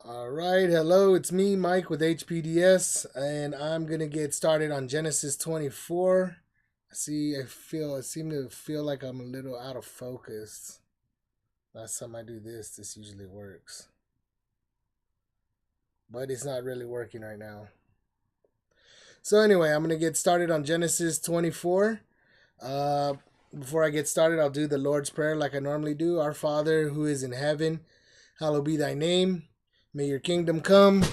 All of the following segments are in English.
All right, hello, it's me, Mike with HPDS, and I'm gonna get started on Genesis 24. I seem to feel like I'm a little out of focus. Last time I do this usually works, but it's not really working right now. So anyway, I'm gonna get started on Genesis 24. Uh, Before I get started, I'll do the Lord's Prayer like I normally do. Our Father who is in heaven, hallowed be thy name. May your kingdom come.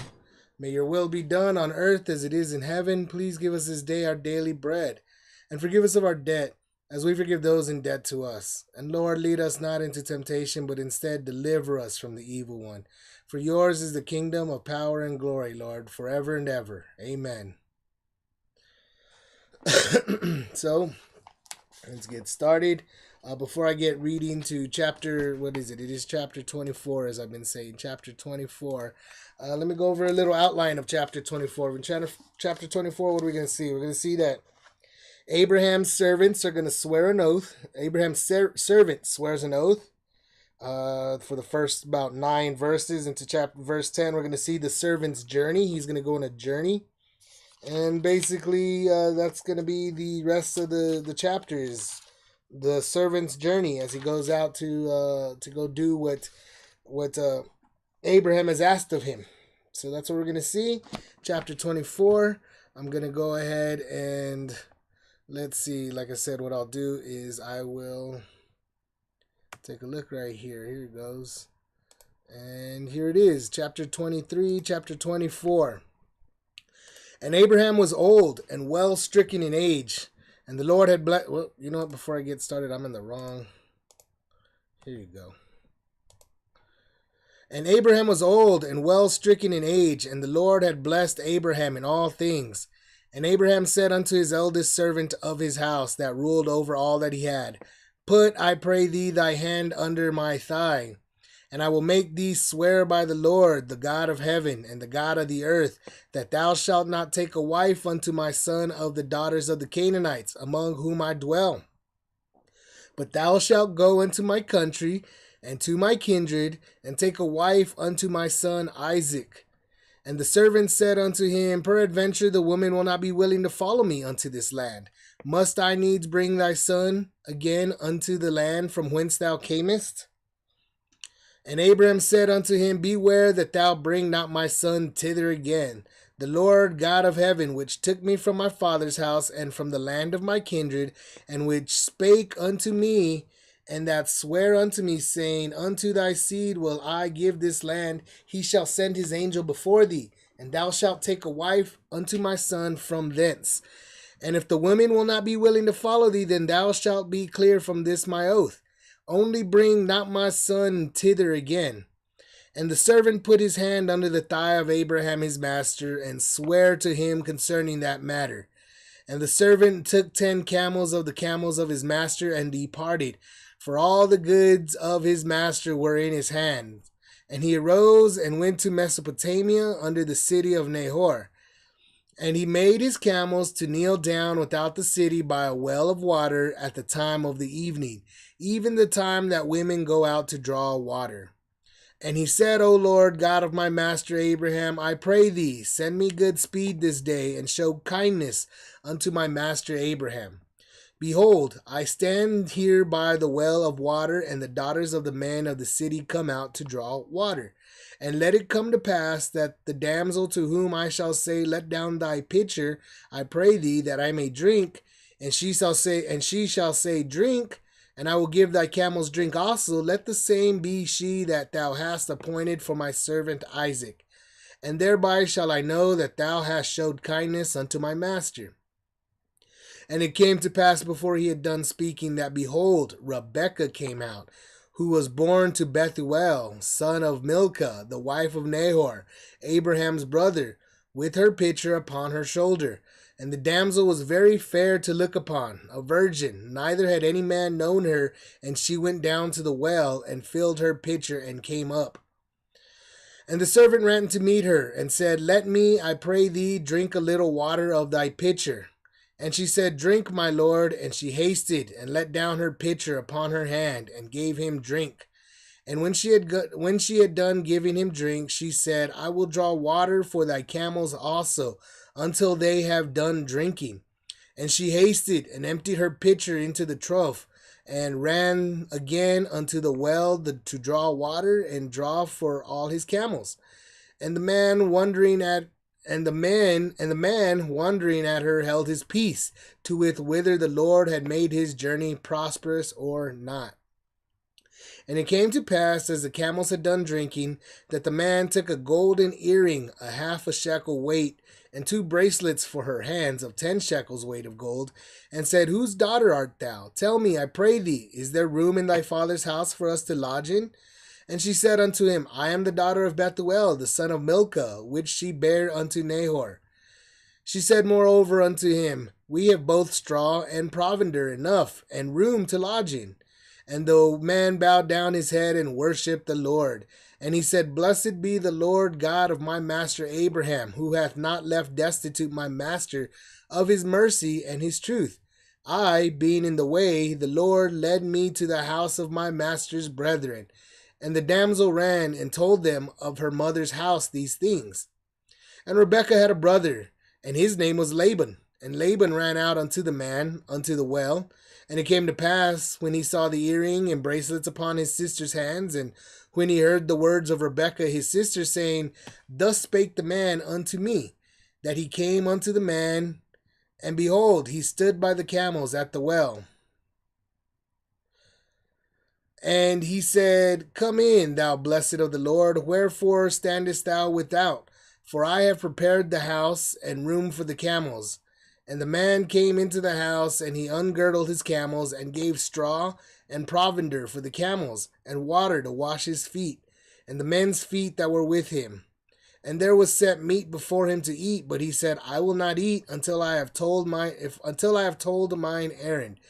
May your will be done on earth as it is in heaven. Please give us this day our daily bread, and forgive us of our debt, as we forgive those in debt to us. And Lord, lead us not into temptation, but instead deliver us from the evil one. For yours is the kingdom of power and glory, Lord, forever and ever. Amen. So, let's get started. Before I get reading to chapter, what is it? It is chapter 24, as I've been saying, chapter 24. Let me go over a little outline of chapter 24. In chapter 24, what are we going to see? We're going to see that Abraham's servants are going to swear an oath. Abraham's servant swears an oath. For the first about 9 verses into verse 10, we're going to see the servant's journey. He's going to go on a journey. And basically, that's going to be the rest of the chapters. The servant's journey as he goes out to go do what Abraham has asked of him. So that's what we're going to see. Chapter 24. I'm going to go ahead and let's see. Like I said, what I'll do is I will take a look right here. Here it goes. And here it is. Chapter 23, chapter 24. And Abraham was old and well stricken in age. And the Lord had blessed. Well, you know what? Before I get started, I'm in the wrong. Here you go. And Abraham was old and well stricken in age, and the Lord had blessed Abraham in all things. And Abraham said unto his eldest servant of his house that ruled over all that he had, Put, I pray thee, thy hand under my thigh, and I will make thee swear by the Lord, the God of heaven and the God of the earth, that thou shalt not take a wife unto my son of the daughters of the Canaanites, among whom I dwell. But thou shalt go into my country and to my kindred, and take a wife unto my son Isaac. And the servant said unto him, Peradventure the woman will not be willing to follow me unto this land. Must I needs bring thy son again unto the land from whence thou camest? And Abraham said unto him, Beware that thou bring not my son thither again. The Lord God of heaven, which took me from my father's house and from the land of my kindred, and which spake unto me, and that sware unto me, saying, Unto thy seed will I give this land, he shall send his angel before thee, and thou shalt take a wife unto my son from thence. And if the women will not be willing to follow thee, then thou shalt be clear from this my oath. Only bring not my son thither again. And the servant put his hand under the thigh of Abraham his master, and sware to him concerning that matter. And the servant took 10 camels of the camels of his master, and departed, for all the goods of his master were in his hand. And he arose and went to Mesopotamia under the city of Nahor. And he made his camels to kneel down without the city by a well of water at the time of the evening, even the time that women go out to draw water. And he said, O Lord, God of my master Abraham, I pray thee, send me good speed this day, and show kindness unto my master Abraham. Behold, I stand here by the well of water, and the daughters of the men of the city come out to draw water. And let it come to pass that the damsel to whom I shall say, Let down thy pitcher, I pray thee, that I may drink, and she shall say, Drink, and I will give thy camels drink also. Let the same be she that thou hast appointed for my servant Isaac. And thereby shall I know that thou hast showed kindness unto my master. And it came to pass before he had done speaking that, behold, Rebekah came out, who was born to Bethuel, son of Milcah, the wife of Nahor, Abraham's brother, with her pitcher upon her shoulder. And the damsel was very fair to look upon, a virgin, neither had any man known her. And she went down to the well, and filled her pitcher, and came up. And the servant ran to meet her, and said, Let me, I pray thee, drink a little water of thy pitcher. And she said, Drink, my lord. And she hasted, and let down her pitcher upon her hand, and gave him drink. And when she had done giving him drink, she said, I will draw water for thy camels also, until they have done drinking. And she hasted and emptied her pitcher into the trough, and ran again unto the well to draw water and draw for all his camels. And the man wondering at the man wondering at her held his peace, to wit whether the Lord had made his journey prosperous or not. And it came to pass, as the camels had done drinking, that the man took a golden earring, a half a shekel weight, and 2 bracelets for her hands of 10 shekels weight of gold, and said, Whose daughter art thou? Tell me, I pray thee, is there room in thy father's house for us to lodge in? And she said unto him, I am the daughter of Bethuel, the son of Milcah, which she bare unto Nahor. She said moreover unto him, We have both straw and provender enough, and room to lodge in. And the man bowed down his head and worshipped the Lord. And he said, Blessed be the Lord God of my master Abraham, who hath not left destitute my master of his mercy and his truth. I, being in the way, the Lord led me to the house of my master's brethren. And the damsel ran and told them of her mother's house these things. And Rebekah had a brother, and his name was Laban. And Laban ran out unto the man, unto the well. And it came to pass, when he saw the earring and bracelets upon his sister's hands, and when he heard the words of Rebekah his sister, saying, Thus spake the man unto me, that he came unto the man, and behold, he stood by the camels at the well. And he said, Come in, thou blessed of the Lord, wherefore standest thou without? For I have prepared the house and room for the camels. And the man came into the house, and he ungirdled his camels, and gave straw and provender for the camels, and water to wash his feet, and the men's feet that were with him. And there was set meat before him to eat, but he said, I will not eat until I have told mine errand.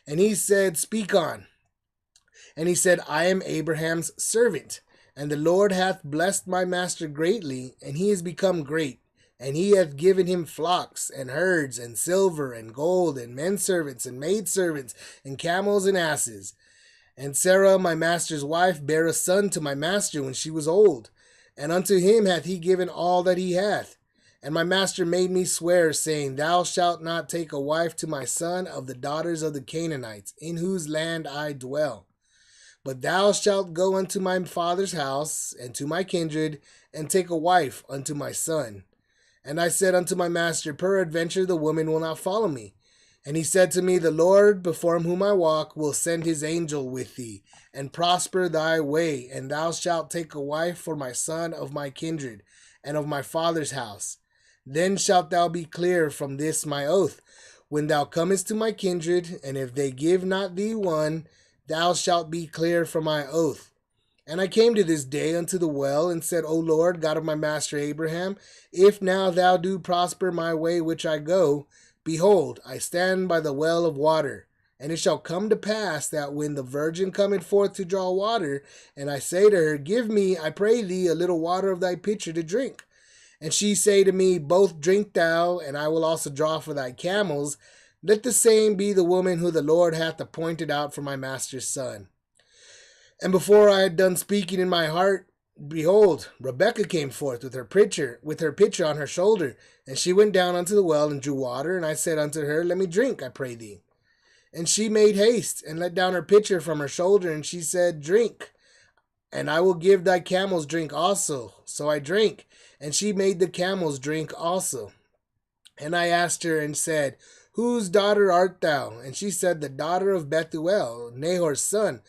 And he said, Speak on. And he said, I am Abraham's servant, and the Lord hath blessed my master greatly, and he is become great. And he hath given him flocks, and herds, and silver, and gold, and menservants, and maidservants, and camels, and asses. And Sarah, my master's wife, bare a son to my master when she was old. And unto him hath he given all that he hath. And my master made me swear, saying, Thou shalt not take a wife to my son of the daughters of the Canaanites, in whose land I dwell. But thou shalt go unto my father's house, and to my kindred, and take a wife unto my son. And I said unto my master, Peradventure the woman will not follow me. And he said to me, The Lord, before whom I walk, will send his angel with thee, and prosper thy way, and thou shalt take a wife for my son of my kindred, and of my father's house. Then shalt thou be clear from this my oath, when thou comest to my kindred, and if they give not thee one, thou shalt be clear from my oath. And I came to this day unto the well, and said, O Lord, God of my master Abraham, if now thou do prosper my way which I go, behold, I stand by the well of water. And it shall come to pass that when the virgin cometh forth to draw water, and I say to her, Give me, I pray thee, a little water of thy pitcher to drink. And she say to me, Both drink thou, and I will also draw for thy camels. Let the same be the woman who the Lord hath appointed out for my master's son. And before I had done speaking in my heart, behold, Rebekah came forth with her pitcher on her shoulder. And she went down unto the well and drew water. And I said unto her, Let me drink, I pray thee. And she made haste and let down her pitcher from her shoulder. And she said, Drink, and I will give thy camels drink also. So I drank, and she made the camels drink also. And I asked her and said, Whose daughter art thou? And she said, The daughter of Bethuel, Nahor's son,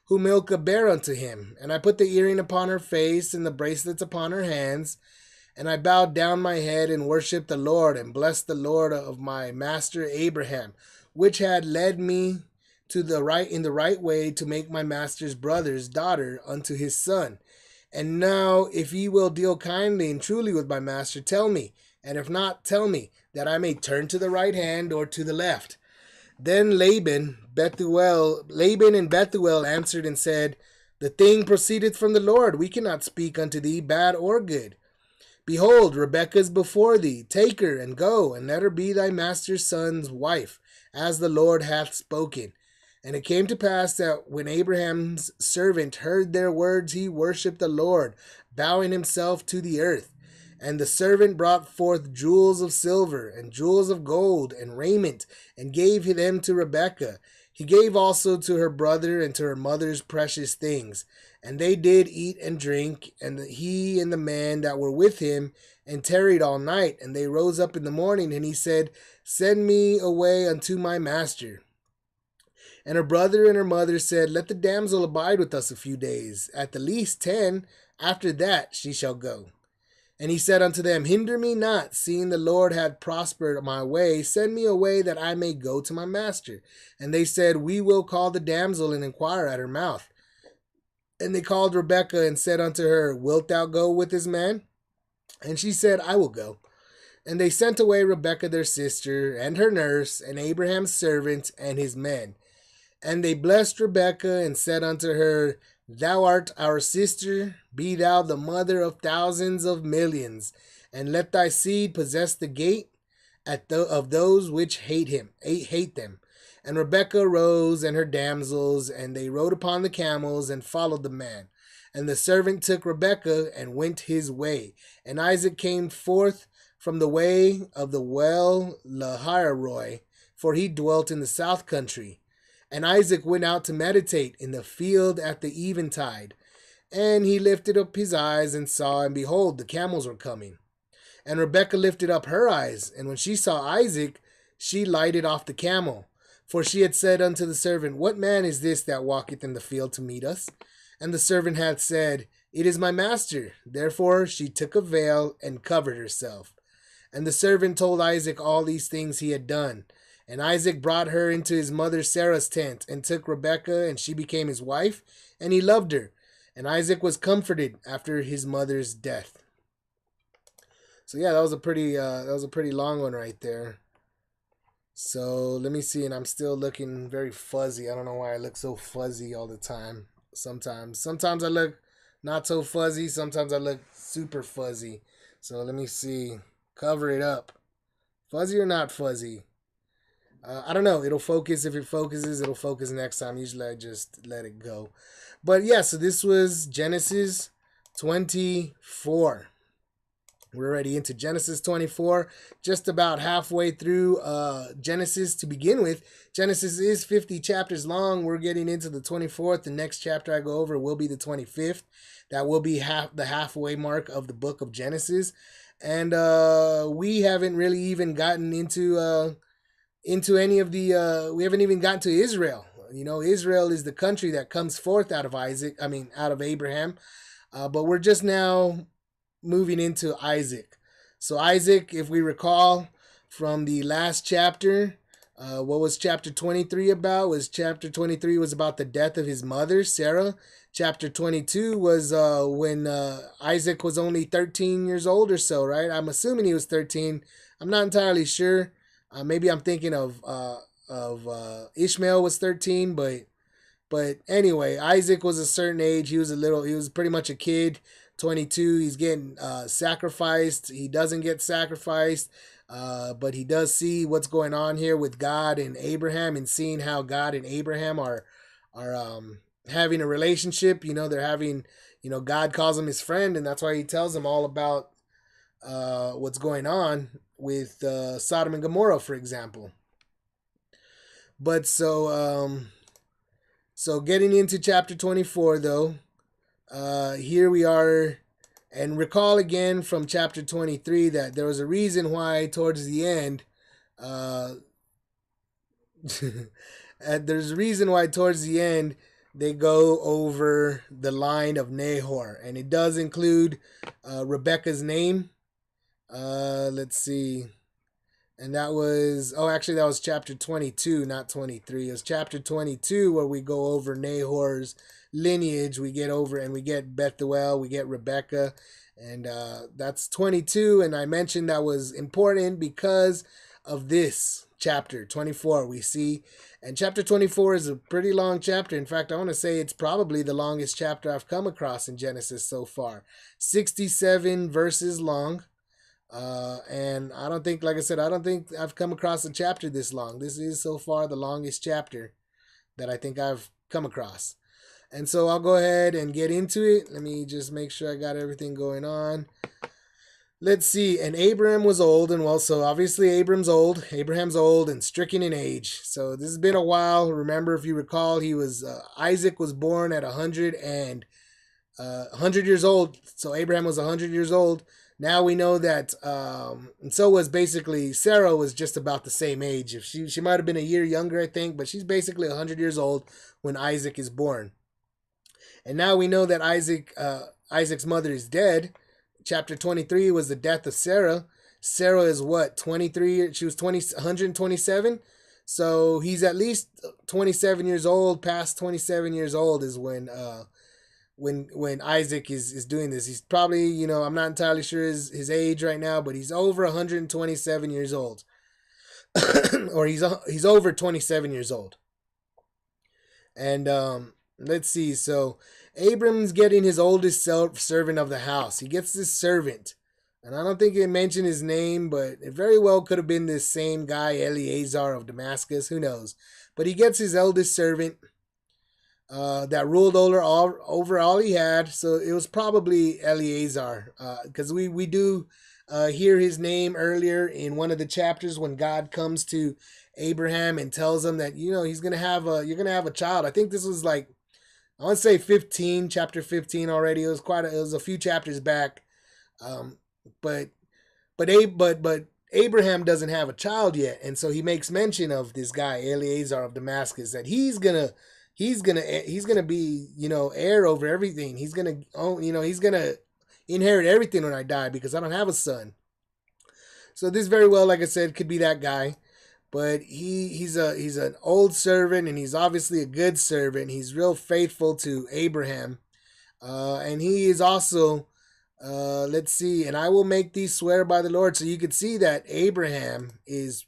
who Milcah bare unto him. And I put the earring upon her face, and the bracelets upon her hands. And I bowed down my head, and worshipped the Lord, and blessed the Lord of my master Abraham, which had led me in the right way to make my master's brother's daughter unto his son. And now, if ye will deal kindly and truly with my master, tell me, and if not, tell me, that I may turn to the right hand or to the left. Then Laban and Bethuel answered and said, The thing proceedeth from the Lord. We cannot speak unto thee bad or good. Behold, Rebekah is before thee. Take her, and go, and let her be thy master's son's wife, as the Lord hath spoken. And it came to pass that when Abraham's servant heard their words, he worshipped the Lord, bowing himself to the earth. And the servant brought forth jewels of silver and jewels of gold and raiment, and gave them to Rebekah. He gave also to her brother and to her mother's precious things. And they did eat and drink, and he and the man that were with him, and tarried all night. And they rose up in the morning, and he said, Send me away unto my master. And her brother and her mother said, Let the damsel abide with us a few days, at the least 10. After that she shall go. And he said unto them, Hinder me not, seeing the Lord had prospered my way. Send me away that I may go to my master. And they said, We will call the damsel and inquire at her mouth. And they called Rebekah and said unto her, Wilt thou go with this man? And she said, I will go. And they sent away Rebekah their sister, and her nurse, and Abraham's servant, and his men. And they blessed Rebekah and said unto her, Thou art our sister, be thou the mother of thousands of millions, and let thy seed possess the gate of those which hate them. And Rebekah rose and her damsels, and they rode upon the camels and followed the man. And the servant took Rebekah and went his way. And Isaac came forth from the way of the well Lahairoi, for he dwelt in the south country. And Isaac went out to meditate in the field at the eventide. And he lifted up his eyes and saw, and behold, the camels were coming. And Rebekah lifted up her eyes, and when she saw Isaac, she lighted off the camel. For she had said unto the servant, What man is this that walketh in the field to meet us? And the servant had said, It is my master. Therefore she took a veil and covered herself. And the servant told Isaac all these things he had done. And Isaac brought her into his mother Sarah's tent, and took Rebekah, and she became his wife, and he loved her. And Isaac was comforted after his mother's death. So yeah, that was a pretty long one right there. So let me see, and I'm still looking very fuzzy. I don't know why I look so fuzzy all the time. Sometimes I look not so fuzzy. Sometimes I look super fuzzy. So let me see. Cover it up. Fuzzy or not fuzzy? I don't know. It'll focus. If it focuses, it'll focus next time. Usually I just let it go. But yeah, so this was Genesis 24. We're already into Genesis 24, just about halfway through Genesis to begin with. Genesis is 50 chapters long. We're getting into the 24th. The next chapter I go over will be the 25th. That will be the halfway mark of the book of Genesis. And we haven't really even gotten into any of the, we haven't even gotten to Israel. You know, Israel is the country that comes forth out of out of Abraham. But we're just now moving into Isaac. So Isaac, if we recall from the last chapter, what was chapter 23 about? Chapter 23 was about the death of his mother, Sarah. Chapter 22 was when Isaac was only 13 years old or so, right? I'm assuming he was 13. I'm not entirely sure. Maybe I'm thinking of Ishmael was 13, but anyway, Isaac was a certain age. He was pretty much a kid. 22, he's getting sacrificed. He doesn't get sacrificed, but he does see what's going on here with God and Abraham, and seeing how God and Abraham are having a relationship. You know, they're having, God calls him his friend, and that's why he tells him all about what's going on with Sodom and Gomorrah, for example. But so getting into chapter 24, though, here we are, and recall again from chapter 23 that there was a reason why towards the end, there's a reason why towards the end they go over the line of Nahor, and it does include Rebekah's name. Let's see. And that was, that was chapter 22, not 23. It was chapter 22 where we go over Nahor's lineage. We get Bethuel, we get Rebekah, and that's 22. And I mentioned that was important because of this chapter 24 we see. And chapter 24 is a pretty long chapter. In fact, I want to say it's probably the longest chapter I've come across in Genesis so far. 67 verses long. And I don't think, like I said, I don't think I've come across a chapter this long. This is so far the longest chapter that I think I've come across. And so I'll go ahead and get into it. Let me just make sure I got everything going on. Let's see. And Abraham was old, and well, so obviously Abraham's old and stricken in age. So this has been a while. Remember, if you recall, he was Isaac was born at 100 years old. So Abraham was 100 years old. Now we know that, and so was basically Sarah was just about the same age. If she might have been a year younger, I think, but she's basically 100 years old when Isaac is born. And now we know that Isaac's mother is dead. Chapter 23 was the death of Sarah. Sarah is what, 23? She was 127. So he's at least 27 years old. Past 27 years old is when Isaac is doing this. He's probably, I'm not entirely sure his age right now, but he's over 127 years old. Or he's over 27 years old. And let's see. So Abram's getting his oldest servant of the house. He gets this servant. And I don't think it mentioned his name, but it very well could have been this same guy, Eleazar of Damascus. Who knows? But he gets his eldest servant that ruled over all he had. So it was probably Eleazar, because we do hear his name earlier in one of the chapters when God comes to Abraham and tells him that you're gonna have a child. I think this was like, I want to say 15, chapter 15 already. It was a few chapters back, but Abraham doesn't have a child yet, and so he makes mention of this guy Eleazar of Damascus, that he's gonna be heir over everything. He's gonna he's gonna inherit everything when I die because I don't have a son. So this very well, like I said, could be that guy. But he's an old servant, and he's obviously a good servant. He's real faithful to Abraham, and he is also, let's see, and I will make thee swear by the Lord. So you could see that Abraham is,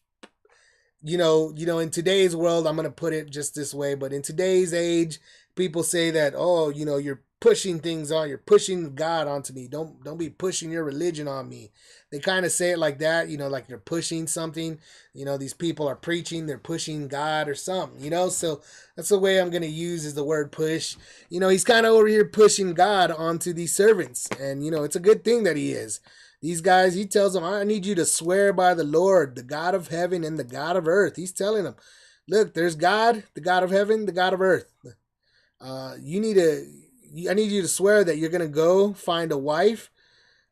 in today's world, I'm gonna put it just this way, but in today's age, people say that, oh, you're pushing you're pushing God onto me. Don't be pushing your religion on me. They kind of say it like that, like you're pushing something. These people are preaching, they're pushing God or something, so that's the way I'm going to use is the word push. He's kind of over here pushing God onto these servants, and it's a good thing that he is. These guys, he tells them, I need you to swear by the Lord, the God of heaven and the God of earth. He's telling them, look, there's God, the God of heaven, the God of earth. I need you to swear that you're going to go find a wife,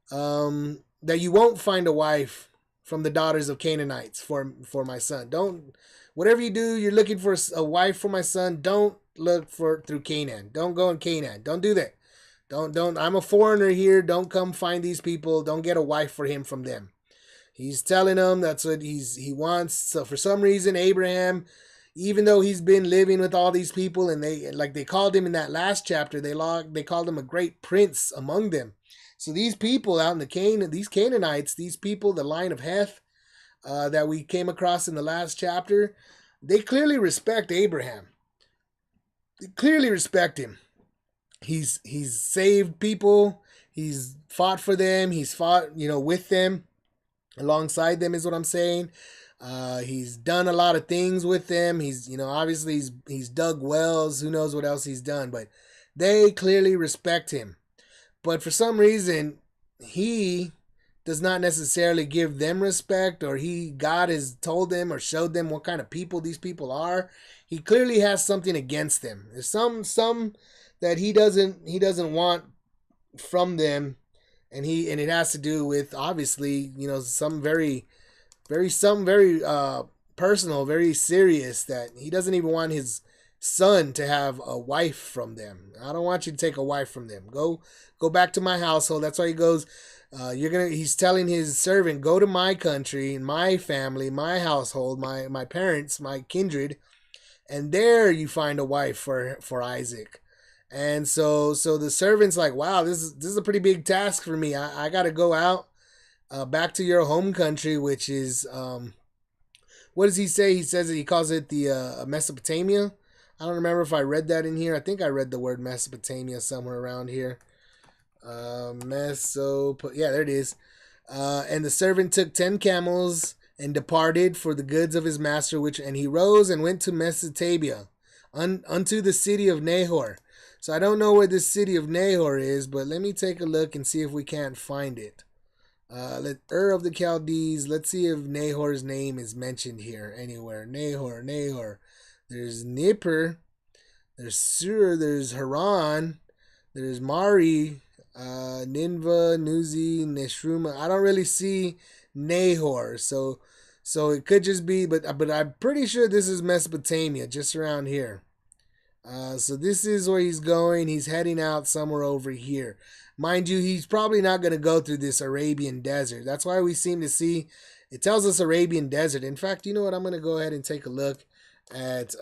that you won't find a wife from the daughters of Canaanites for my son. Whatever you do, you're looking for a wife for my son. Don't look through Canaan. Don't go in Canaan. Don't do that. Don't. I'm a foreigner here. Don't come find these people. Don't get a wife for him from them. He's telling them that's what he wants. So for some reason, Abraham, even though he's been living with all these people, and they called him in that last chapter, they called him a great prince among them. So these people out in these Canaanites, these people, the line of Heth, that we came across in the last chapter, they clearly respect Abraham. They clearly respect him. He's saved people. He's fought for them. He's fought, with them, alongside them is what I'm saying. He's done a lot of things with them. He's, obviously he's dug wells. Who knows what else he's done, but they clearly respect him. But for some reason, he does not necessarily give them respect, or God has told them or showed them what kind of people these people are. He clearly has something against them. There's some that he doesn't want from them, and it has to do with, obviously, some very personal, very serious, that he doesn't even want his son to have a wife from them. I don't want you to take a wife from them. Go back to my household. That's why he goes. He's telling his servant, go to my country, my family, my household, my parents, my kindred, and there you find a wife for Isaac. And so the servant's like, wow, this is a pretty big task for me. I got to go out back to your home country, which is what does he say? He says that he calls it the Mesopotamia. I don't remember if I read that in here. I think I read the word Mesopotamia somewhere around here. Yeah, there it is. And the servant took 10 camels and departed for the goods of his master, and he rose and went to Mesopotamia unto the city of Nahor. So I don't know where this city of Nahor is, but let me take a look and see if we can't find it. Let of the Chaldees. Let's see if Nahor's name is mentioned here anywhere. Nahor. There's Nippur. There's Sur. There's Haran. There's Mari. Nineveh, Nuzi, Neshruma. I don't really see Nahor, so it could just be, but I'm pretty sure this is Mesopotamia, just around here. So this is where he's going. He's heading out somewhere over here. Mind you, he's probably not going to go through this Arabian desert. That's why we seem to see, it tells us Arabian desert. In fact, you know what? I'm going to go ahead and take a look at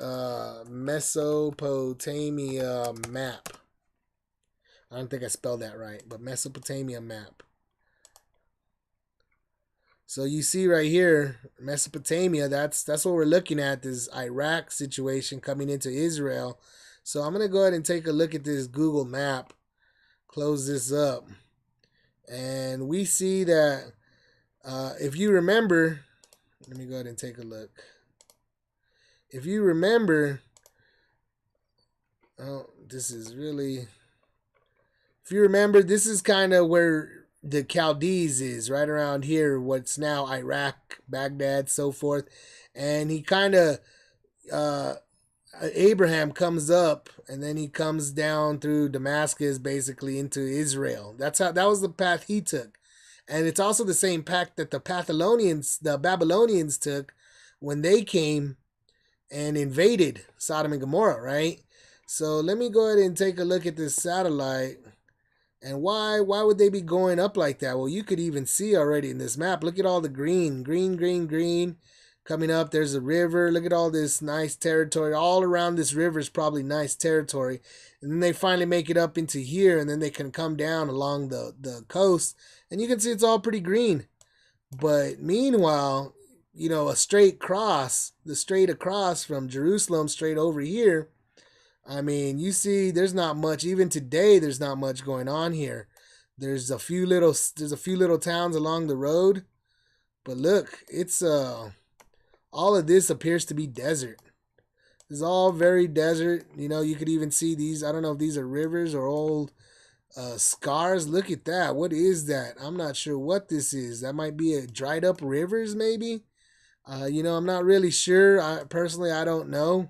Mesopotamia map. I don't think I spelled that right, but Mesopotamia map. So you see right here, Mesopotamia, that's what we're looking at, this Iraq situation coming into Israel. So I'm going to go ahead and take a look at this Google map, close this up. And we see that if you remember, let me go ahead and take a look. If you remember, oh, this is really... If you remember, this is kind of where the Chaldees is, right around here, what's now Iraq, Baghdad, so forth. And he kind of, Abraham comes up, and then he comes down through Damascus, basically into Israel. That was the path he took. And it's also the same path that the Babylonians took when they came and invaded Sodom and Gomorrah, right? So let me go ahead and take a look at this satellite. And why would they be going up like that? Well, you could even see already in this map. Look at all the green coming up. There's a river. Look at all this nice territory. All around this river is probably nice territory. And then they finally make it up into here, and then they can come down along the coast. And you can see it's all pretty green. But meanwhile, you know, the straight across from Jerusalem straight over here, I mean, you see, there's not much. Even today, there's not much going on here. There's a few little towns along the road, but look, it's all of this appears to be desert. It's all very desert. You know, you could even see these. I don't know if these are rivers or old scars. Look at that. What is that? I'm not sure what this is. That might be a dried up rivers, maybe. You know, I'm not really sure. I don't know.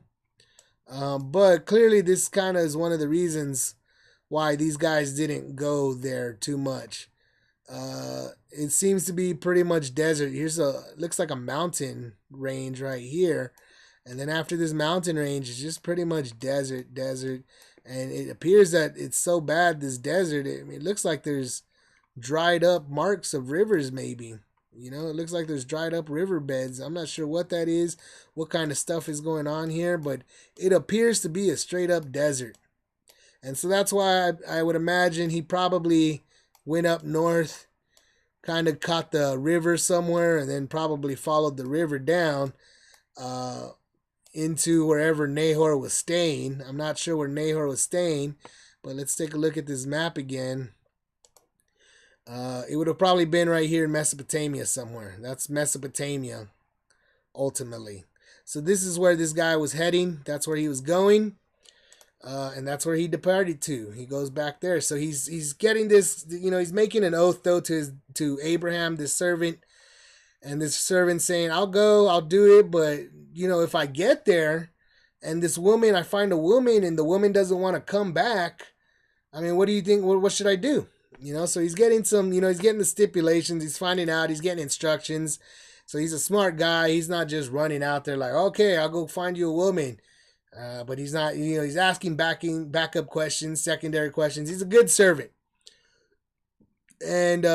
But clearly this kind of is one of the reasons why these guys didn't go there too much. It seems to be pretty much desert. Looks like a mountain range right here. And then after this mountain range, it's just pretty much desert. And it appears that it's so bad, this desert, it looks like there's dried up marks of rivers maybe. You know, it looks like there's dried up riverbeds. I'm not sure what that is, what kind of stuff is going on here, but it appears to be a straight up desert. And so that's why I would imagine he probably went up north, kind of caught the river somewhere, and then probably followed the river down into wherever Nahor was staying. I'm not sure where Nahor was staying, but let's take a look at this map again. It would have probably been right here in Mesopotamia somewhere. That's Mesopotamia, ultimately. So this is where this guy was heading. That's where he was going. And that's where he departed to. He goes back there. So he's getting this, you know, he's making an oath, though, to Abraham, this servant. And this servant saying, I'll go, I'll do it. But, you know, if I get there and I find a woman and the woman doesn't want to come back, I mean, what do you think? What should I do? You know, so he's getting he's getting the stipulations. He's finding out. He's getting instructions. So he's a smart guy. He's not just running out there like, okay, I'll go find you a woman. But he's not, you know, he's asking backup questions, secondary questions. He's a good servant. And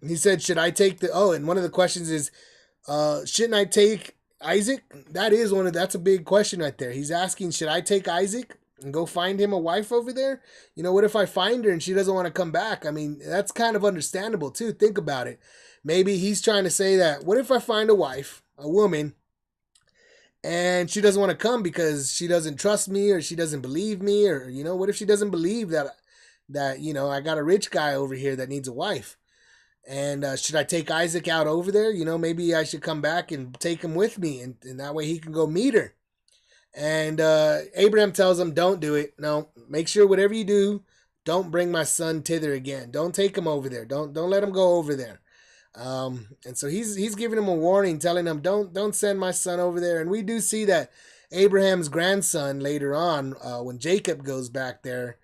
he said, should I take and one of the questions is, shouldn't I take Isaac? That's a big question right there. He's asking, should I take Isaac and go find him a wife over there? You know, what if I find her and she doesn't want to come back? I mean, that's kind of understandable too. Think about it. Maybe he's trying to say that, what if I find a woman, and she doesn't want to come because she doesn't trust me or she doesn't believe me, or, you know, what if she doesn't believe that, you know, I got a rich guy over here that needs a wife? And should I take Isaac out over there? You know, maybe I should come back and take him with me, and that way he can go meet her. And Abraham tells him, don't do it. No, make sure whatever you do, don't bring my son thither again. Don't take him over there. Don't let him go over there. And so he's giving him a warning, telling him, don't send my son over there. And we do see that Abraham's grandson later on, when Jacob goes back there,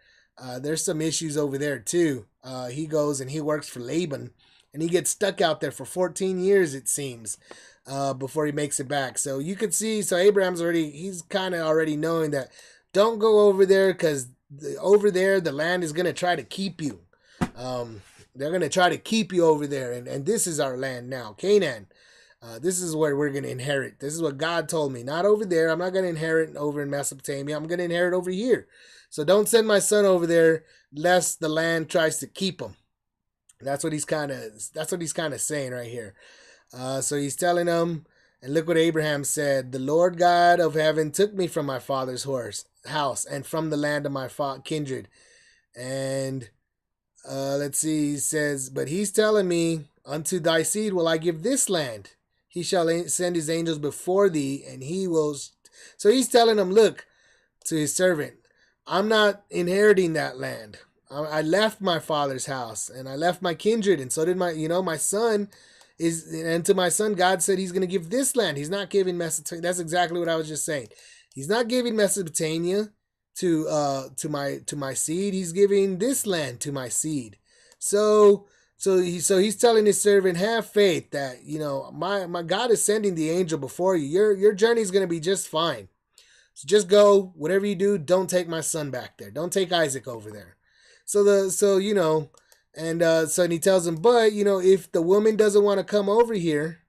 there's some issues over there too. He goes and he works for Laban, and he gets stuck out there for 14 years, it seems, before he makes it back. So you could see, so he's kind of already knowing that don't go over there, because over there the land is going to try to keep you. They're going to try to keep you over there. And this is our land now, Canaan. This is where we're going to inherit. This is what God told me. Not over there. I'm not going to inherit over in Mesopotamia. I'm going to inherit over here. So don't send my son over there lest the land tries to keep him. That's what he's kind of saying right here. So he's telling them, and look what Abraham said: the Lord God of heaven took me from my father's house and from the land of my kindred. And let's see, he says, but he's telling me, unto thy seed will I give this land. He shall send his angels before thee, and he will. So he's telling him, look, to his servant, I'm not inheriting that land. I left my father's house and I left my kindred, and so did my son and to my son, God said he's going to give this land. He's not giving Mesopotamia. That's exactly what I was just saying. He's not giving Mesopotamia to my seed. He's giving this land to my seed. So he's telling his servant, have faith that, my God is sending the angel before you. Your journey is going to be just fine. So just go, whatever you do, don't take my son back there. Don't take Isaac over there. So he tells him, but, if the woman doesn't want to come over here,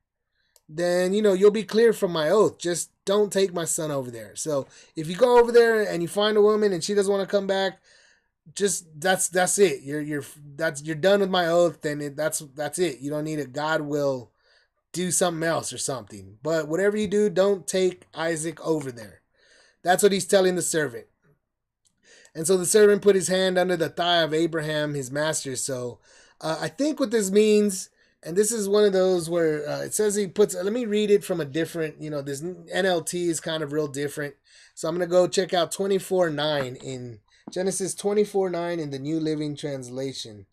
then, you'll be clear from my oath. Just don't take my son over there. So if you go over there and you find a woman and she doesn't want to come back, just that's it. You're done with my oath. Then that's it. You don't need it. God will do something else or something. But whatever you do, don't take Isaac over there. That's what he's telling the servant. And so the servant put his hand under the thigh of Abraham, his master. So I think what this means, and this is one of those where it says he puts, let me read it from a different, this NLT is kind of real different. So I'm going to go check out 24:9 in Genesis 24:9 in the New Living Translation.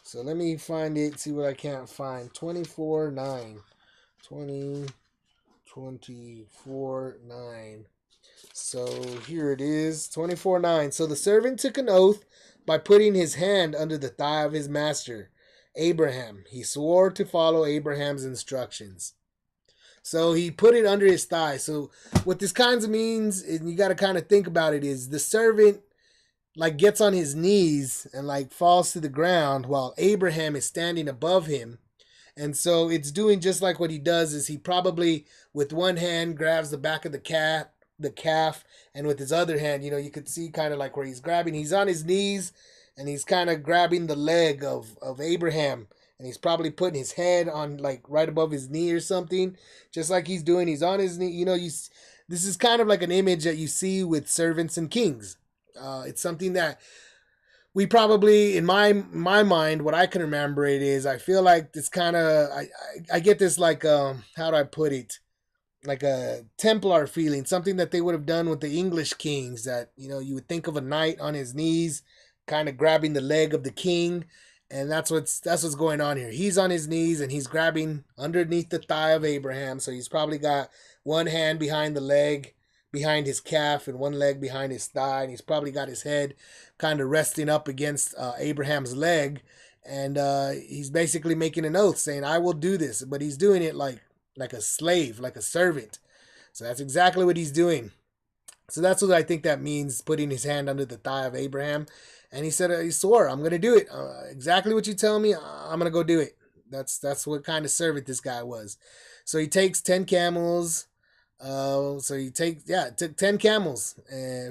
So let me find it, see what I can't find. 24:9. 24:9. So here it is, 24:9. So the servant took an oath by putting his hand under the thigh of his master, Abraham. He swore to follow Abraham's instructions. So he put it under his thigh. So what this kind of means, and you got to kind of think about it, is the servant gets on his knees and falls to the ground while Abraham is standing above him. And so it's doing just like what he does is he probably with one hand grabs the back of the calf, and with his other hand, you could see kind of where he's on his knees and he's kind of grabbing the leg of Abraham, and he's probably putting his head on right above his knee or something, just like he's doing. He's on his knee. This is kind of like an image that you see with servants and kings. It's something that we probably, in my mind, what I can remember it is, I feel like it's kind of, I get this how do I put it? Like a Templar feeling, something that they would have done with the English kings, that, you would think of a knight on his knees, kind of grabbing the leg of the king. And that's what's going on here. He's on his knees and he's grabbing underneath the thigh of Abraham. So he's probably got one hand behind the leg, behind his calf, and one leg behind his thigh. And he's probably got his head kind of resting up against Abraham's leg. And he's basically making an oath saying, I will do this. But he's doing it like a slave, like a servant. So that's exactly what he's doing. So that's what I think that means, putting his hand under the thigh of Abraham. And he said, he swore, I'm going to do it. Exactly what you tell me, I'm going to go do it. That's what kind of servant this guy was. So he takes 10 camels. Took 10 camels,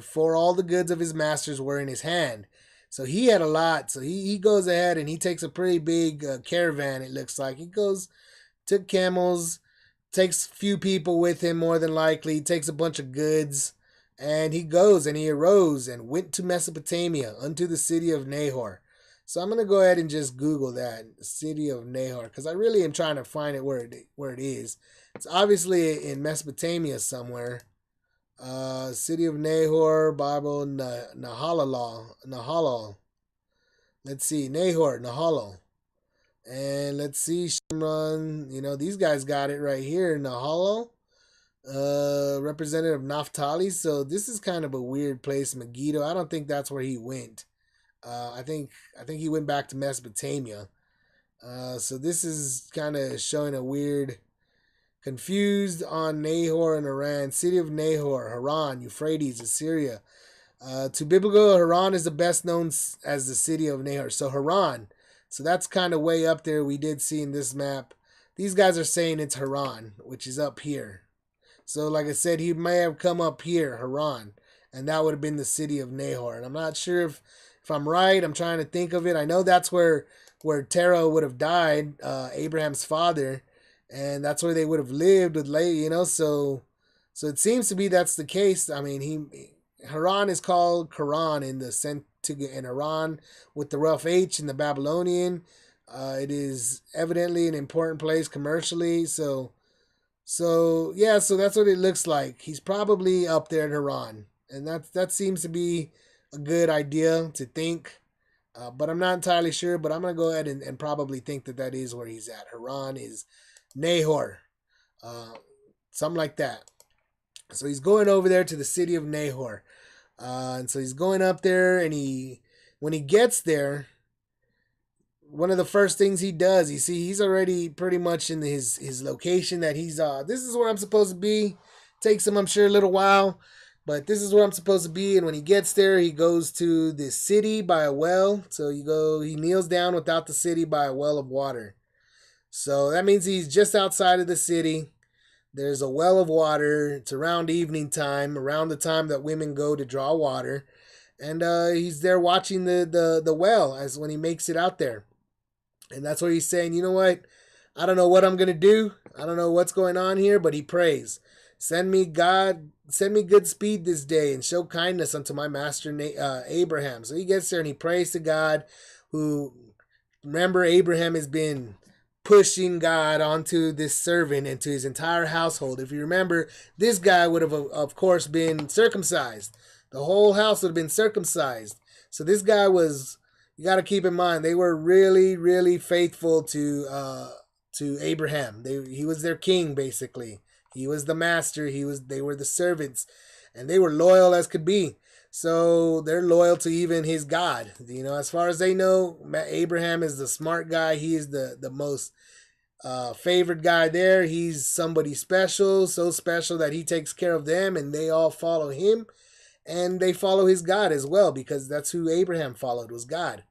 for all the goods of his masters were in his hand. So he had a lot. So he goes ahead and he takes a pretty big caravan, it looks like. Took camels, takes few people with him more than likely, he takes a bunch of goods, and he goes and he arose and went to Mesopotamia unto the city of Nahor. So I'm going to go ahead and just Google that, city of Nahor, because I really am trying to find it where it is. It's obviously in Mesopotamia somewhere. City of Nahor, Bible, Nahalal. Let's see, Nahor, Nahalal. And let's see, Shimron. These guys got it right here, Nahalal. Representative Naphtali. So this is kind of a weird place, Megiddo. I don't think that's where he went. I think he went back to Mesopotamia. So this is kind of showing a weird, confused on Nahor and Iran. City of Nahor, Haran, Euphrates, Assyria. To biblical, Haran is the best known as the city of Nahor. So Haran. So that's kind of way up there. We did see in this map. These guys are saying it's Haran, which is up here. So like I said, he may have come up here, Haran, and that would have been the city of Nahor. And I'm not sure if I'm right. I'm trying to think of it. I know that's where Terah would have died, Abraham's father, and that's where they would have lived with Leah. So it seems to be that's the case. I mean, Haran is called Quran in the in Iran with the rough H in the Babylonian. It is evidently an important place commercially. So that's what it looks like. He's probably up there in Haran, and that seems to be a good idea to think. But I'm not entirely sure. But I'm gonna go ahead and probably think that is where he's at. Haran is Nahor, something like that. So he's going over there to the city of Nahor. And so he's going up there, and when he gets there, one of the first things he does, he's already pretty much in his location that he's, this is where I'm supposed to be. Takes him, I'm sure, a little while, but this is where I'm supposed to be. And when he gets there, he goes to the city by a well. So he kneels down without the city by a well of water. So that means he's just outside of the city. There's a well of water. It's around evening time, around the time that women go to draw water. And he's there watching the well as when he makes it out there. And that's where he's saying, you know what? I don't know what I'm going to do. I don't know what's going on here, but he prays. Send me good speed this day and show kindness unto my master Abraham. So he gets there and he prays to God, who, remember, Abraham has been pushing God onto this servant and to his entire household. If you remember, this guy would have, of course, been circumcised. The whole house would have been circumcised. So this guy was, you got to keep in mind, they were really, really faithful to Abraham. He was their king, basically. He was the master. They were the servants, and they were loyal as could be. So they're loyal to even his God. As far as they know, Abraham is the smart guy. He is the most favored guy there. He's somebody special, so special that he takes care of them, and they all follow him, and they follow his God as well, because that's who Abraham followed, was God.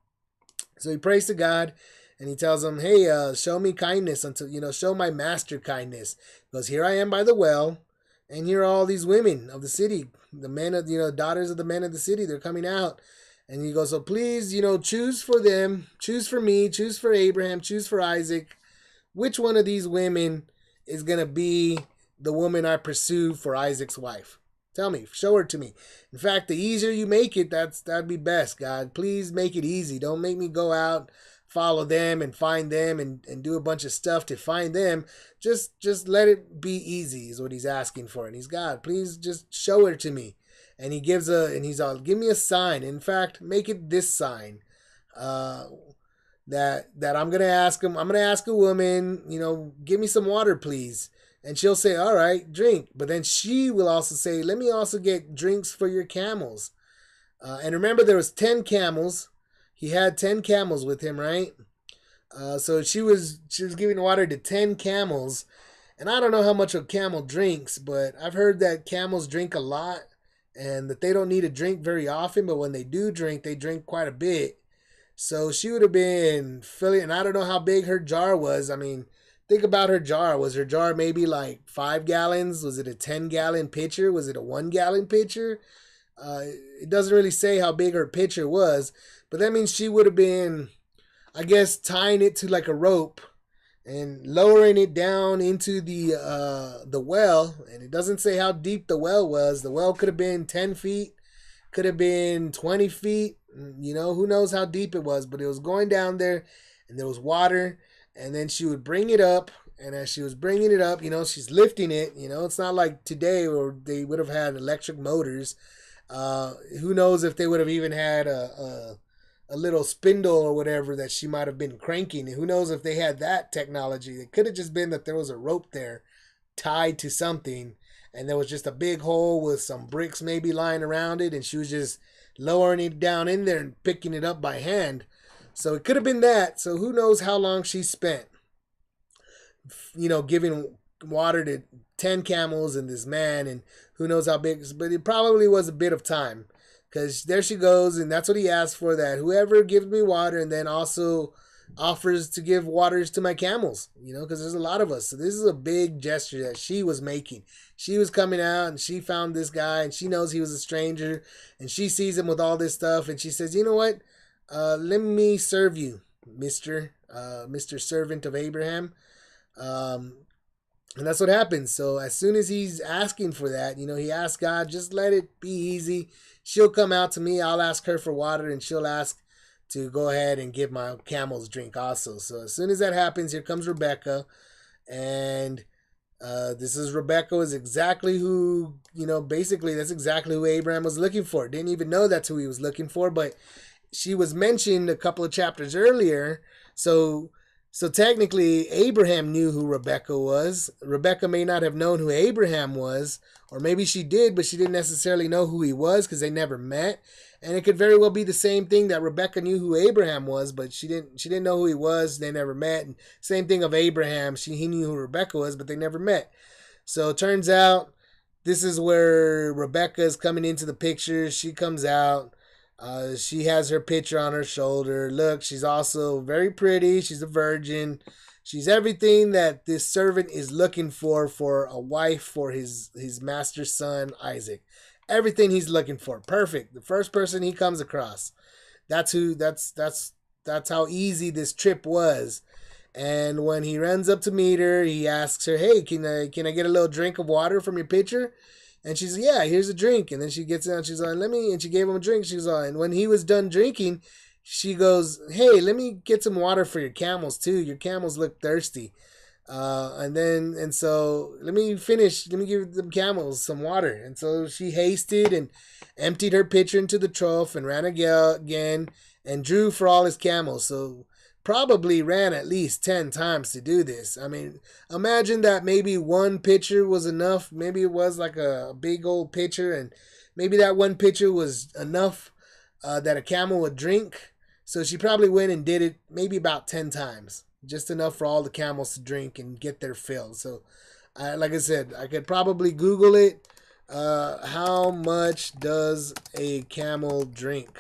So he prays to God, and he tells him, hey, show me kindness show my master kindness, because here I am by the well, and here are all these women of the city, the men of, daughters of the men of the city. They're coming out. And he goes, so please, choose for them, choose for me, choose for Abraham, choose for Isaac. Which one of these women is going to be the woman I pursue for Isaac's wife? Tell me, show her to me. In fact, the easier you make it, that'd be best, God. Please make it easy. Don't make me go out, follow them and find them and do a bunch of stuff to find them. Just let it be easy is what he's asking for. And he's, God, please just show her to me. And he gives he's all, give me a sign. In fact, make it this sign. That I'm gonna ask him. I'm gonna ask a woman, give me some water, please. And she'll say, all right, drink. But then she will also say, let me also get drinks for your camels. And remember, there was 10 camels. He had 10 camels with him, right? So she was giving water to 10 camels. And I don't know how much a camel drinks, but I've heard that camels drink a lot and that they don't need to drink very often. But when they do drink, they drink quite a bit. So she would have been filling, and I don't know how big her jar was. I mean, think about her jar. Was her jar maybe like 5 gallons? Was it a 10-gallon pitcher? Was it a 1-gallon pitcher? It doesn't really say how big her pitcher was, but that means she would have been, I guess, tying it to like a rope and lowering it down into the well. And it doesn't say how deep the well was. The well could have been 10 feet, could have been 20 feet. Who knows how deep it was, but it was going down there, and there was water. And then she would bring it up, And as she was bringing it up, she's lifting it. It's not like today where they would have had electric motors. Who knows if they would have even had a little spindle or whatever that she might have been cranking. Who knows if they had that technology? It could have just been that there was a rope there tied to something, and there was just a big hole with some bricks maybe lying around it, and she was just lowering it down in there and picking it up by hand. So it could have been that. So who knows how long she spent, giving water to 10 camels and this man, and who knows how big, but it probably was a bit of time, because there she goes, and that's what he asked for, that whoever gives me water and then also offers to give waters to my camels, because there's a lot of us. So this is a big gesture that she was making. She was coming out and she found this guy, and she knows he was a stranger, and she sees him with all this stuff, and she says, you know what, let me serve you, Mr. Servant of Abraham. And that's what happens. So as soon as he's asking for that, he asks God, just let it be easy. She'll come out to me. I'll ask her for water, and she'll ask to go ahead and give my camels drink also. So as soon as that happens, here comes Rebecca. And this is Rebecca is exactly who, basically that's exactly who Abraham was looking for. Didn't even know that's who he was looking for, but she was mentioned a couple of chapters earlier. So technically, Abraham knew who Rebecca was. Rebecca may not have known who Abraham was, or maybe she did, but she didn't necessarily know who he was because they never met. And it could very well be the same thing, that Rebecca knew who Abraham was, but she didn't know who he was. They never met. And same thing of Abraham. He knew who Rebecca was, but they never met. So it turns out this is where Rebecca is coming into the picture. She comes out. She has her picture on her shoulder. Look, she's also very pretty. She's a virgin. She's everything that this servant is looking for a wife for his master's son, Isaac. Everything he's looking for. Perfect. The first person he comes across. That's how easy this trip was. And when he runs up to meet her, he asks her, hey, can I get a little drink of water from your pitcher? And she's, yeah, here's a drink. And then she gets out, she's like, and she gave him a drink. She's like, and when he was done drinking, she goes, hey, let me get some water for your camels too. Your camels look thirsty. And so let me give the camels some water. And so she hasted and emptied her pitcher into the trough and ran again and drew for all his camels. So probably ran at least 10 times to do this. I mean, imagine that maybe one pitcher was enough. Maybe it was like a big old pitcher, and maybe that one pitcher was enough that a camel would drink. So she probably went and did it maybe about 10 times, just enough for all the camels to drink and get their fill. So like I said, I could probably Google it. How much does a camel drink?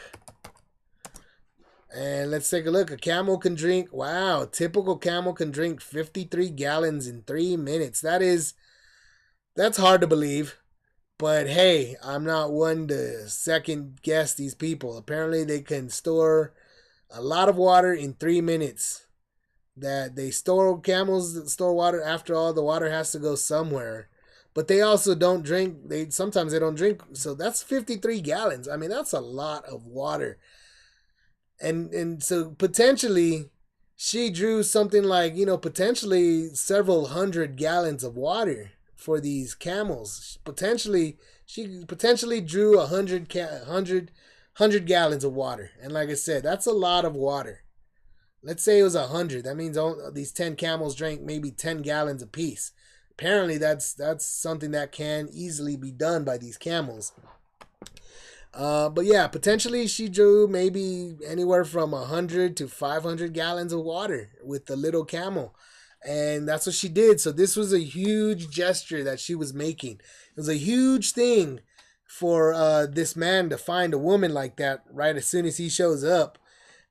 And let's take a look. A camel can drink, wow, a typical camel can drink 53 gallons in 3 minutes. That's hard to believe. But hey, I'm not one to second guess these people. Apparently they can store a lot of water in 3 minutes. That camels that store water, after all, the water has to go somewhere. But they also don't drink. Sometimes they don't drink. So that's 53 gallons. I mean, that's a lot of water. And so potentially she drew something like, potentially several hundred gallons of water for these camels. She potentially drew 100 gallons of water. And like I said, that's a lot of water. Let's say it was 100. That means these 10 camels drank maybe 10 gallons apiece. Apparently that's something that can easily be done by these camels. But yeah, potentially she drew maybe anywhere from 100 to 500 gallons of water with the little camel. And that's what she did. So this was a huge gesture that she was making. It was a huge thing for this man to find a woman like that right as soon as he shows up.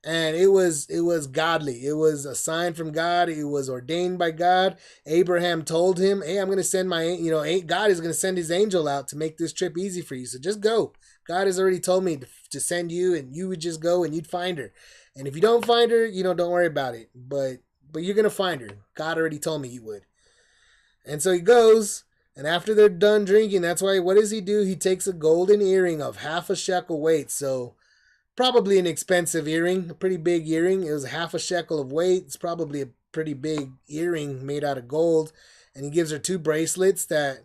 And it was godly. It was a sign from God. It was ordained by God. Abraham told him, hey, I'm going to send God is going to send his angel out to make this trip easy for you. So just go. God has already told me to send you, and you would just go and you'd find her. And if you don't find her, don't worry about it. But you're going to find her. God already told me you would. And so he goes, and after they're done drinking, that's why, what does he do? He takes a golden earring of half a shekel weight. So probably an expensive earring, a pretty big earring. It was half a shekel of weight. It's probably pretty big earring made out of gold, and he gives her 2 bracelets that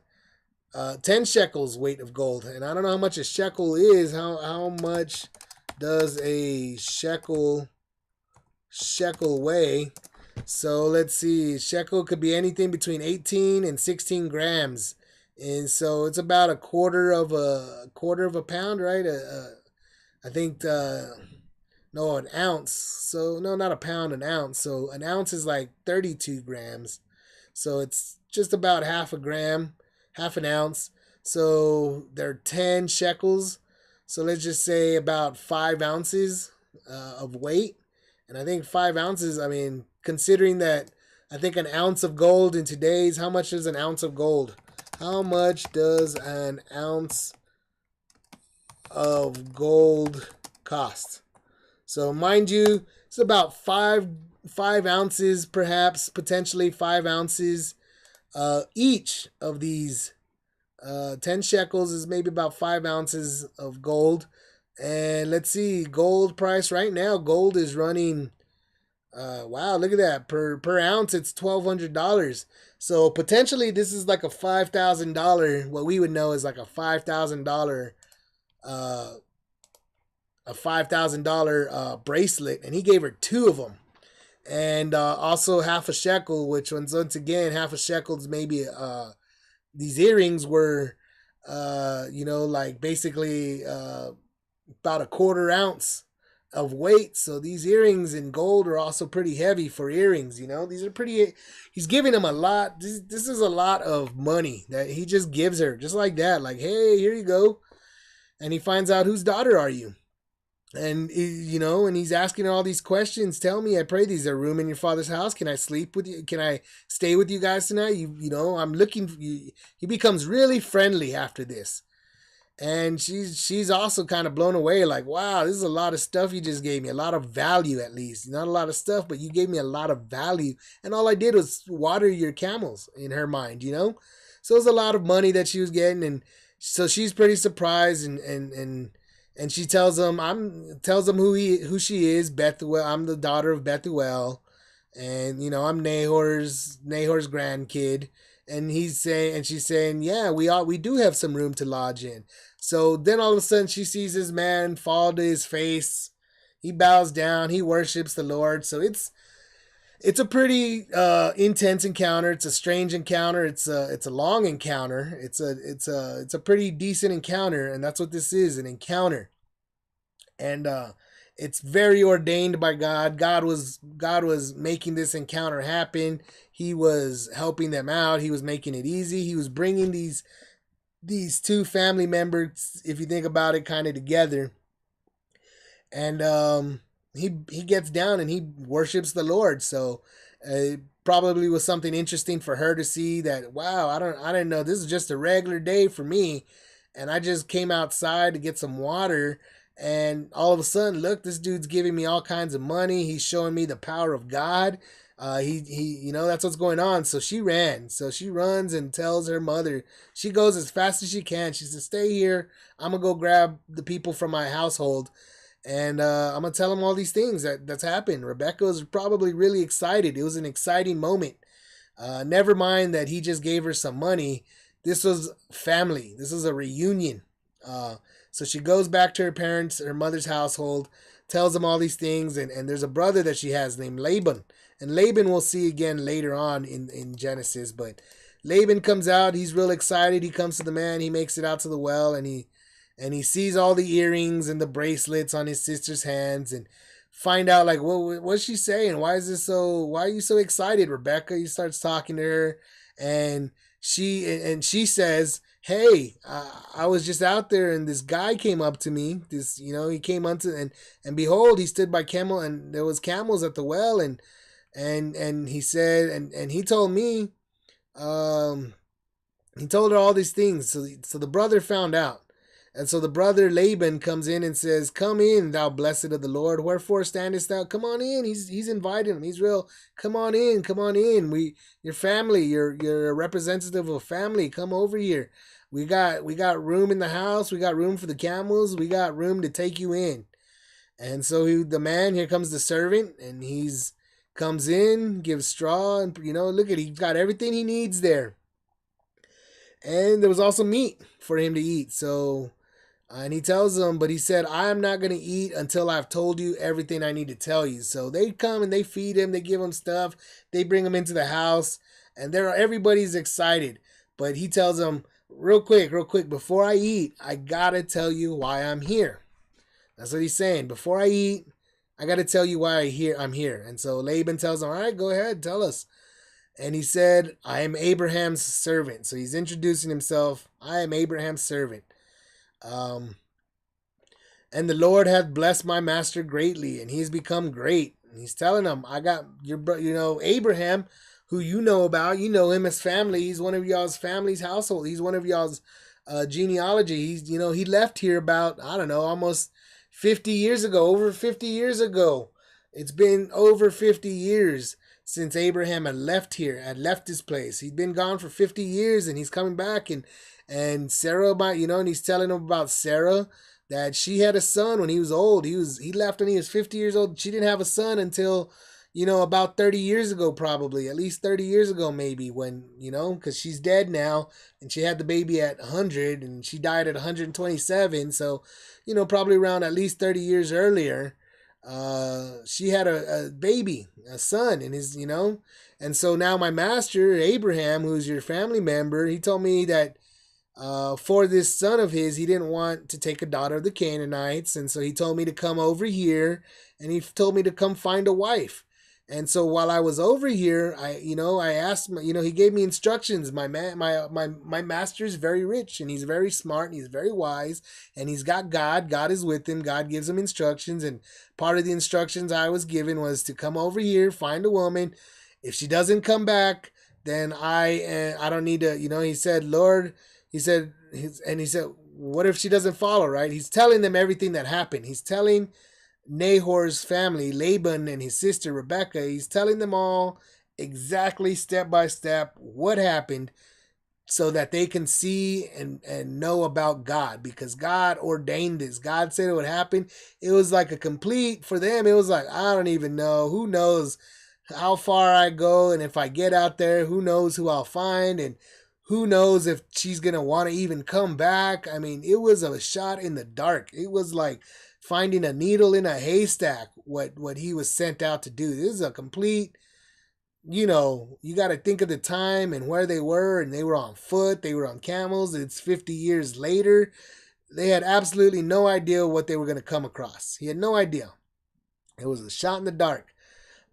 10 shekels weight of gold. And I don't know how much a shekel is. How much does a shekel weigh? So let's see. Shekel could be anything between 18 and 16 grams. And so it's about a quarter of a pound, right? I think no, an ounce. So no, not a pound, an ounce. So an ounce is like 32 grams. So it's just about half a gram, half an ounce. So they're 10 shekels. So let's just say about 5 ounces of weight. And I think 5 ounces, I mean, considering that I think an ounce of gold in today's, how much is an ounce of gold? How much does an ounce of gold cost? So mind you, it's about five ounces, perhaps potentially 5 ounces each of these. 10 shekels is maybe about 5 ounces of gold. And let's see, gold price right now. Gold is running. Wow, look at that. Per ounce, it's $1,200. So potentially, this is like a $5,000. What we would know is like a $5,000 bracelet, and he gave her 2 of them, and also half a shekel, which once again half a shekel is maybe these earrings were like basically about a quarter ounce of weight. So these earrings in gold are also pretty heavy for earrings. These are pretty. He's giving them a lot. This is a lot of money that he just gives her, just like that. Like, hey, here you go. And he finds out, whose daughter are you? And and he's asking her all these questions. Tell me, I pray, these are room in your father's house. Can I sleep with you? Can I stay with you guys tonight? I'm looking for you. He becomes really friendly after this. And she's also kind of blown away, like, wow, this is a lot of stuff you just gave me, a lot of value, at least. Not a lot of stuff, but you gave me a lot of value. And all I did was water your camels, in her mind, So it was a lot of money that she was getting, and so she's pretty surprised, and she tells him who she is, Bethuel. I'm the daughter of Bethuel, and I'm Nahor's grandkid. And she's saying, yeah, we do have some room to lodge in. So then all of a sudden she sees this man fall to his face. He bows down. He worships the Lord. So it's a pretty intense encounter. It's a strange encounter. It's a long encounter. It's a pretty decent encounter, and that's what this is, an encounter. And it's very ordained by God. God was making this encounter happen. He was helping them out. He was making it easy. He was bringing these 2 family members, if you think about it, kind of together. And he gets down and he worships the Lord. So it probably was something interesting for her to see that, wow, I didn't know, this is just a regular day for me, and I just came outside to get some water, and all of a sudden, look, this dude's giving me all kinds of money. He's showing me the power of God. That's what's going on. So she ran. So she runs and tells her mother. She goes as fast as she can. She says, stay here. I'm going to go grab the people from my household. And I'm going to tell them all these things that's happened. Rebecca was probably really excited. It was an exciting moment. Never mind that he just gave her some money. This was family. This was a reunion. So she goes back to her mother's household, tells them all these things, and there's a brother that she has named Laban. And Laban we'll see again later on in Genesis. But Laban comes out, he's real excited. He comes to the man, he makes it out to the well, and he sees all the earrings and the bracelets on his sister's hands, and find out, like, what's she saying? Why are you so excited, Rebecca? He starts talking to her, and she says, hey, I was just out there, and this guy came up to me. He came unto, and behold, he stood by camel, and there was camels at the well, and he said, and he told me, he told her all these things. So the brother found out. And so the brother Laban comes in and says, come in, thou blessed of the Lord. Wherefore standest thou? Come on in. He's inviting him. He's real. Come on in. Come on in. Your family. You're a representative of a family. Come over here. We got room in the house. We got room for the camels. We got room to take you in. And so the man, here comes the servant, and he's comes in, gives straw, and look at, he's got everything he needs there. And there was also meat for him to eat. So, and he tells them, but he said, I'm not going to eat until I've told you everything I need to tell you. So they come and they feed him, they give him stuff, they bring him into the house, and everybody's excited. But he tells them, real quick, before I eat, I got to tell you why I'm here. That's what he's saying. Before I eat, I got to tell you why I'm here. And so Laban tells him, all right, go ahead, tell us. And he said, I am Abraham's servant. So he's introducing himself. I am Abraham's servant. And the Lord hath blessed my master greatly, and he's become great. And he's telling him, I got your, Abraham, who you know about. You know him as family. He's one of y'all's family's household. He's one of y'all's genealogy. He's, he left here about, I don't know, almost 50 years ago, over 50 years ago. It's been over 50 years since Abraham had left here, had left this place. He'd been gone for 50 years, and he's coming back, and Sarah, and he's telling him about Sarah, that she had a son when he was old. He left when he was 50 years old. She didn't have a son until, about 30 years ago, probably, at least 30 years ago, maybe, when, because she's dead now, and she had the baby at 100, and she died at 127. So, probably around at least 30 years earlier, she had a baby, a son, and and so now my master, Abraham, who's your family member, he told me that for this son of his, he didn't want to take a daughter of the Canaanites, and so he told me to come over here, and he told me to come find a wife. And so while I was over here, I asked, he gave me instructions. My master is very rich, and he's very smart, and he's very wise, and he's got God. God is with him. God gives him instructions, and part of the instructions I was given was to come over here, find a woman. If she doesn't come back, then I don't need to. He said, Lord, he said, what if she doesn't follow? Right? He's telling them everything that happened. He's telling Nahor's family, Laban and his sister Rebecca, he's telling them all exactly step by step what happened, so that they can see and know about God, because God ordained this. God said it would happen. It was like a complete, for them, it was like, I don't even know. Who knows how far I go, and if I get out there, who knows who I'll find, and who knows if she's going to want to even come back. I mean, it was a shot in the dark. It was like finding a needle in a haystack, what he was sent out to do. This is a complete, you got to think of the time and where they were, and they were on foot, they were on camels. It's 50 years later. They had absolutely no idea what they were going to come across. He had no idea. It was a shot in the dark.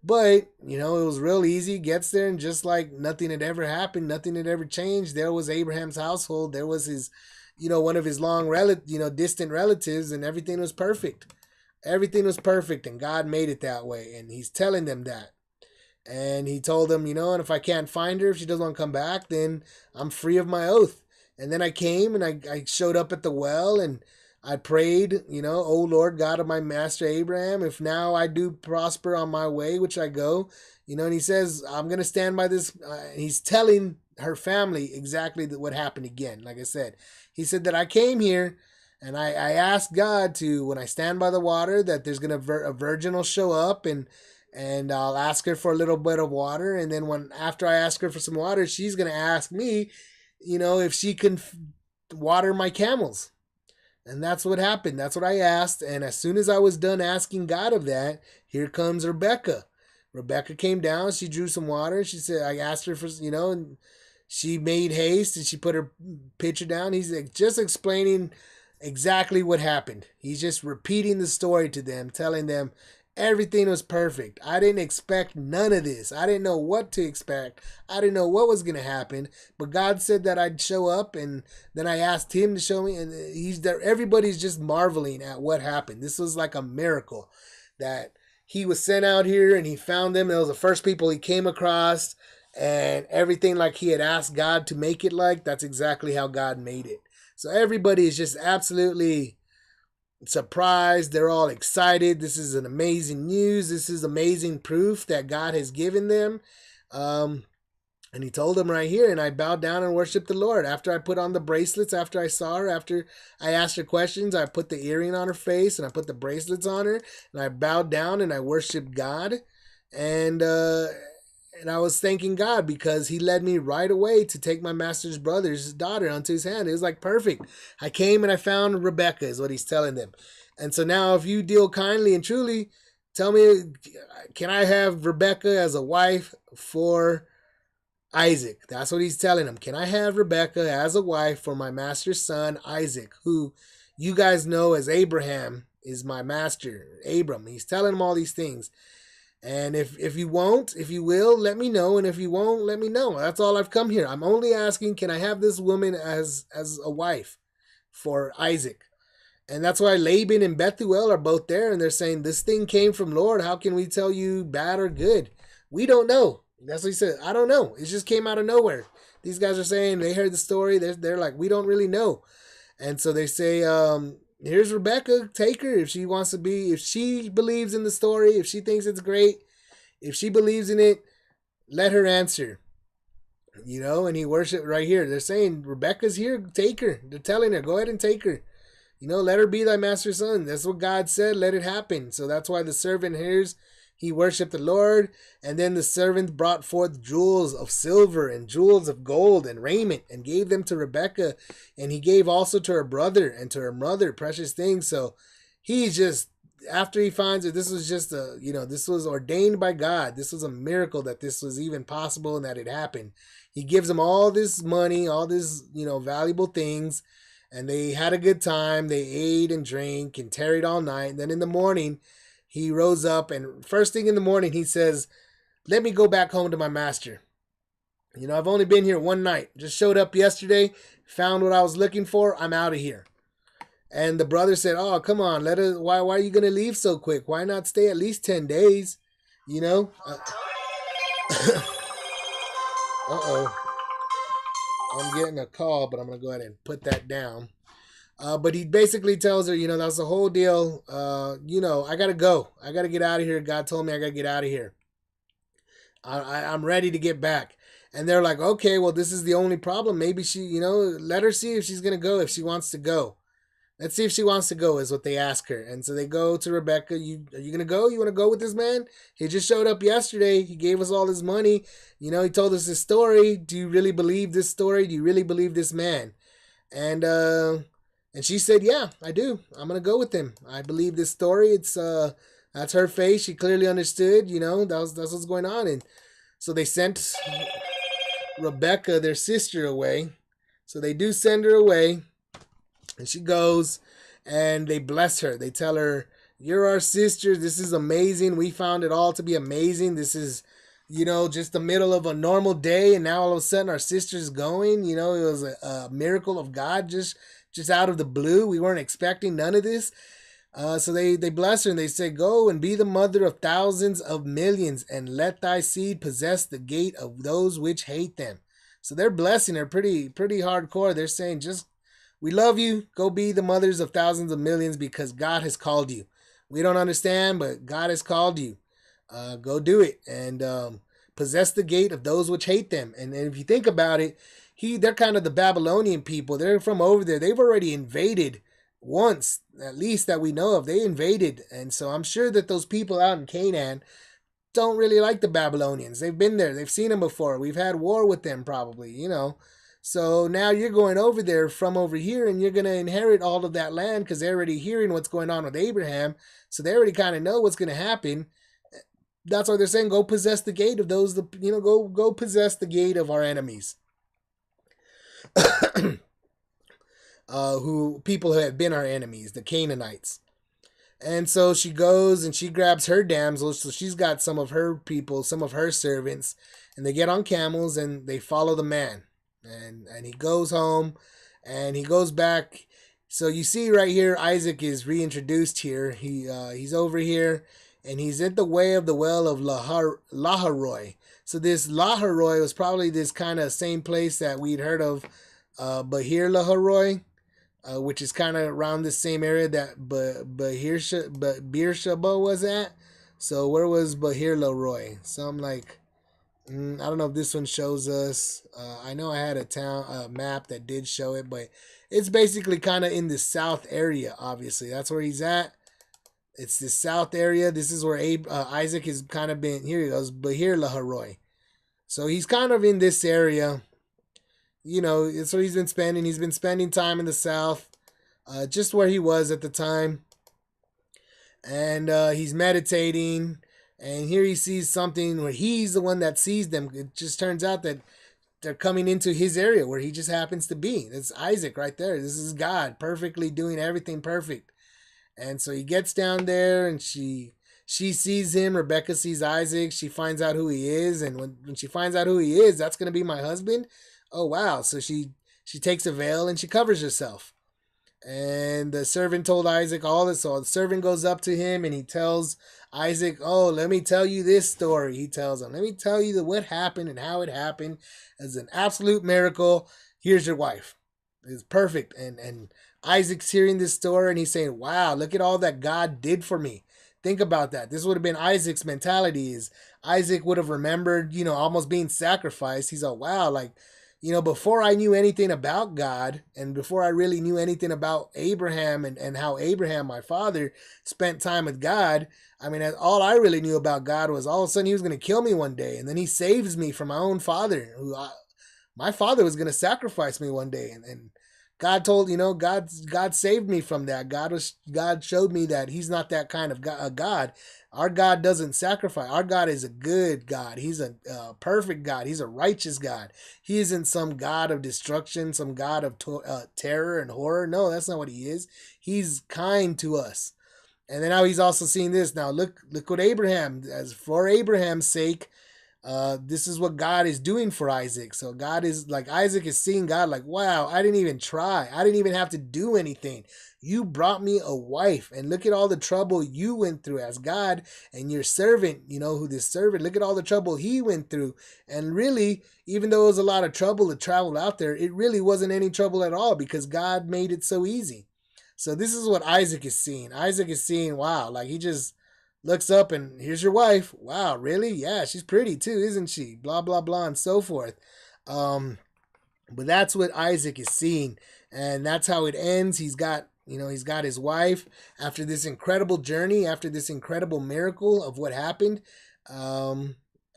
But, it was real easy. Gets there, and just like nothing had ever happened, nothing had ever changed. There was Abraham's household. There was his, one of his distant relatives, and everything was perfect. Everything was perfect, and God made it that way. And he's telling them that. And he told them, and if I can't find her, if she doesn't want to come back, then I'm free of my oath. And then I came, and I showed up at the well, and I prayed, O Lord God of my master Abraham, if now I do prosper on my way, which I go, and he says, I'm going to stand by this. He's telling her family exactly what happened again. Like I said, he said that I came here, and I asked God to, when I stand by the water, that there's going to, a virgin will show up, and I'll ask her for a little bit of water. And then after I ask her for some water, she's going to ask me, if she can water my camels. And that's what happened. That's what I asked. And as soon as I was done asking God of that, here comes Rebecca. Rebecca came down. She drew some water. She said, I asked her for, and she made haste, and she put her pitcher down. He's just explaining exactly what happened. He's just repeating the story to them, telling them everything was perfect. I didn't expect none of this. I didn't know what to expect. I didn't know what was going to happen. But God said that I'd show up, and then I asked him to show me, and he's there. Everybody's just marveling at what happened. This was like a miracle that he was sent out here, and he found them. It was the first people he came across, and everything like he had asked God to make it like, that's exactly how God made it. So everybody is just absolutely surprised. They're all excited. This is an amazing news. This is amazing proof that God has given them. And he told them right here, and I bowed down and worshiped the Lord. After I put on the bracelets, after I saw her, after I asked her questions, I put the earring on her face, and I put the bracelets on her, and I bowed down and I worshiped God. and I was thanking God because He led me right away to take my master's brother's daughter onto His hand. It was like perfect. I came and I found Rebecca, is what He's telling them. And so now, if you deal kindly and truly, tell me, can I have Rebecca as a wife for Isaac? That's what He's telling them. Can I have Rebecca as a wife for my master's son, Isaac, who you guys know as Abraham is my master, Abram. He's telling them all these things. And if you won't, if you will, let me know. And if you won't, let me know. That's all I've come here. I'm only asking, can I have this woman as a wife for Isaac? And that's why Laban and Bethuel are both there, and they're saying, this thing came from Lord. How can we tell you bad or good? We don't know. That's what he said. I don't know. It just came out of nowhere. These guys are saying they heard the story. They're like, we don't really know. And so they say, here's Rebecca. Take her if she wants to be, if she believes in the story, if she thinks it's great, if she believes in it, let her answer. You know, and he worshiped right here. They're saying, Rebecca's here. Take her. They're telling her, go ahead and take her. You know, let her be thy master's son. That's what God said. Let it happen. So that's why the servant hears. He worshipped the Lord. And then the servant brought forth jewels of silver and jewels of gold and raiment and gave them to Rebekah. And he gave also to her brother and to her mother precious things. So he just, after he finds that this was just this was ordained by God. This was a miracle that this was even possible and that it happened. He gives them all this money, all this, valuable things. And they had a good time. They ate and drank and tarried all night. And then in the morning, he rose up. And first thing in the morning, he says, let me go back home to my master. I've only been here one night. Just showed up yesterday, found what I was looking for. I'm out of here. And the brother said, oh, come on. Why are you going to leave so quick? Why not stay at least 10 days? Uh-oh. I'm getting a call, but I'm going to go ahead and put that down. But he basically tells her, that's the whole deal. I got to go. I got to get out of here. God told me I got to get out of here. I'm ready to get back. And they're like, okay, well, this is the only problem. Maybe she, let her see if she's going to go, if she wants to go. Let's see if she wants to go, is what they ask her. And so they go to Rebecca. Are you going to go? You want to go with this man? He just showed up yesterday. He gave us all his money. He told us his story. Do you really believe this story? Do you really believe this man? And she said, yeah, I do. I'm going to go with him. I believe this story. It's that's her face. She clearly understood, that's what's going on. And so they sent Rebecca, their sister, away. So they do send her away. And she goes and they bless her. They tell her, you're our sister. This is amazing. We found it all to be amazing. This is, just the middle of a normal day. And now all of a sudden our sister's going. It was a miracle of God just out of the blue. We weren't expecting none of this. So they bless her and they say, go and be the mother of thousands of millions and let thy seed possess the gate of those which hate them. So they're blessing her pretty hardcore. They're saying, we love you. Go be the mothers of thousands of millions because God has called you. We don't understand, but God has called you. Go do it and possess the gate of those which hate them. And if you think about it, they're kind of the Babylonian people. They're from over there. They've already invaded once, at least that we know of. They invaded. And so I'm sure that those people out in Canaan don't really like the Babylonians. They've been there. They've seen them before. We've had war with them probably, So now you're going over there from over here and you're going to inherit all of that land because they're already hearing what's going on with Abraham. So they already kind of know what's going to happen. That's why they're saying, go possess the gate of those, go possess the gate of our enemies. People who had been our enemies, the Canaanites. And so she goes and she grabs her damsels. So she's got some of her people, some of her servants, and they get on camels and they follow the man. And he goes home and he goes back. So you see right here, Isaac is reintroduced here. He's over here and he's at the way of the well of Laharoi. So this Laharoi was probably this kind of same place that we'd heard of, Bahir Laharoi, which is kind of around the same area that Beersheba was at. So where was Bahir Laharoi? Something like, I don't know if this one shows us. I know I had a map that did show it, but it's basically kind of in the south area, obviously. That's where he's at. It's this south area. This is where Isaac has kind of been. Here he goes, Bahir Laharoy. So he's kind of in this area. So he's been spending. He's been spending time in the south, just where he was at the time, and he's meditating. And here he sees something where he's the one that sees them. It just turns out that they're coming into his area where he just happens to be. That's Isaac right there. This is God perfectly doing everything perfect. And so he gets down there and she sees him. Rebecca sees Isaac. She finds out who he is. And when she finds out who he is, that's going to be my husband. Oh, wow. So she takes a veil and she covers herself. And the servant told Isaac all this. So the servant goes up to him and he tells Isaac, oh, let me tell you this story. He tells him, let me tell you what happened and how it happened. It's an absolute miracle. Here's your wife. It's perfect. And Isaac's hearing this story and he's saying, wow, look at all that God did for me. Think about that. This would have been Isaac's mentality. Is Isaac would have remembered, almost being sacrificed. He's like, wow, like, before I knew anything about God and before I really knew anything about Abraham and how Abraham, my father, spent time with God, I mean, all I really knew about God was all of a sudden he was going to kill me one day. And then he saves me from my own father, my father was going to sacrifice me one day. And God told, God saved me from that. God showed me that he's not that kind of God. Our God doesn't sacrifice. Our God is a good God. He's a perfect God. He's a righteous God. He isn't some God of destruction, some God of terror and horror. No, that's not what he is. He's kind to us. And then now he's also seeing this. Now look what Abraham, as for Abraham's sake, this is what God is doing for Isaac. So God is like, Isaac is seeing God like, wow, I didn't even try. I didn't even have to do anything. You brought me a wife, and look at all the trouble you went through as God, and your servant, who this servant, look at all the trouble he went through. And really, even though it was a lot of trouble to travel out there, it really wasn't any trouble at all because God made it so easy. So this is what Isaac is seeing. Isaac is seeing, wow, like he just looks up and here's your wife. Wow, really? Yeah, she's pretty too, isn't she? Blah, blah, blah, and so forth. But that's what Isaac is seeing. And that's how it ends. He's got his wife after this incredible journey, after this incredible miracle of what happened.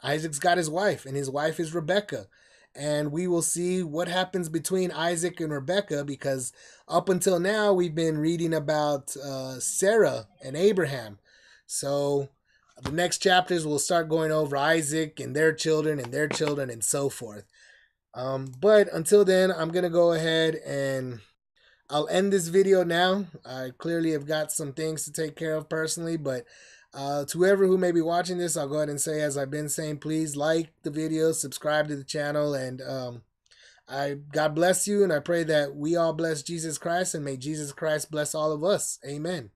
Isaac's got his wife, and his wife is Rebecca. And we will see what happens between Isaac and Rebecca, because up until now we've been reading about Sarah and Abraham. So the next chapters we'll start going over Isaac and their children and so forth. But until then, I'm going to go ahead and I'll end this video now. I clearly have got some things to take care of personally, but to whoever who may be watching this, I'll go ahead and say, as I've been saying, please like the video, subscribe to the channel, and God bless you, and I pray that we all bless Jesus Christ, and may Jesus Christ bless all of us. Amen.